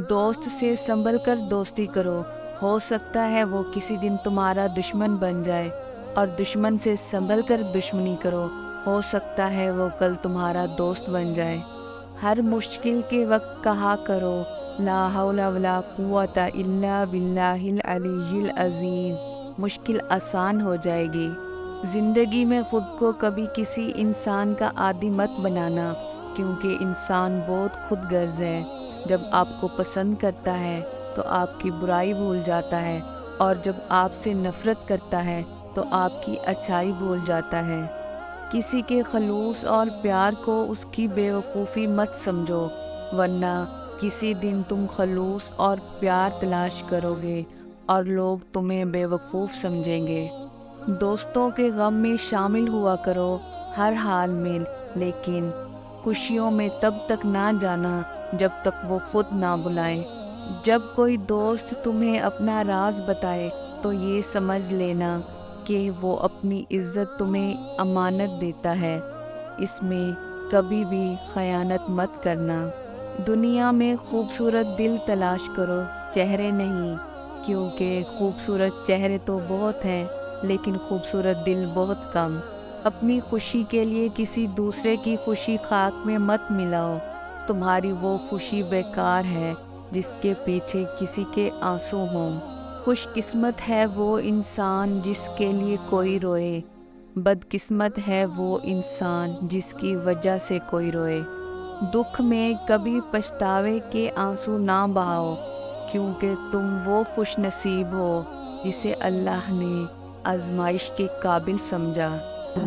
دوست سے سنبھل کر دوستی کرو، ہو سکتا ہے وہ کسی دن تمہارا دشمن بن جائے، اور دشمن سے سنبھل کر دشمنی کرو، ہو سکتا ہے وہ کل تمہارا دوست بن جائے۔ ہر مشکل کے وقت کہا کرو لا حول ولا قوت الا باللہ العلی العظیم، مشکل آسان ہو جائے گی۔ زندگی میں خود کو کبھی کسی انسان کا عادی مت بنانا، کیونکہ انسان بہت خود غرض ہے۔ جب آپ کو پسند کرتا ہے تو آپ کی برائی بھول جاتا ہے، اور جب آپ سے نفرت کرتا ہے تو آپ کی اچھائی بھول جاتا ہے۔ کسی کے خلوص اور پیار کو اس کی بے وقوفی مت سمجھو، ورنہ کسی دن تم خلوص اور پیار تلاش کرو گے اور لوگ تمہیں بے وقوف سمجھیں گے۔ دوستوں کے غم میں شامل ہوا کرو ہر حال میں، لیکن خوشیوں میں تب تک نہ جانا جب تک وہ خود نہ بلائیں۔ جب کوئی دوست تمہیں اپنا راز بتائے تو یہ سمجھ لینا کہ وہ اپنی عزت تمہیں امانت دیتا ہے، اس میں کبھی بھی خیانت مت کرنا۔ دنیا میں خوبصورت دل تلاش کرو، چہرے نہیں، کیونکہ خوبصورت چہرے تو بہت ہیں لیکن خوبصورت دل بہت کم۔ اپنی خوشی کے لیے کسی دوسرے کی خوشی خاک میں مت ملاؤ، تمہاری وہ خوشی بیکار ہے جس کے پیچھے کسی کے آنسو ہوں۔ خوش قسمت ہے وہ انسان جس کے لیے کوئی روئے، بد قسمت ہے وہ انسان جس کی وجہ سے کوئی روئے۔ دکھ میں کبھی پچھتاوے کے آنسو نہ بہاؤ، کیونکہ تم وہ خوش نصیب ہو جسے اللہ نے آزمائش کے قابل سمجھا۔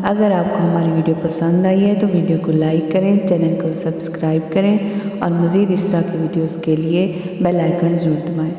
اگر آپ کو ہماری ویڈیو پسند آئی ہے تو ویڈیو کو لائک کریں، چینل کو سبسکرائب کریں، اور مزید اس طرح کی ویڈیوز کے لیے بیل آئیکن ضرور دبائیں۔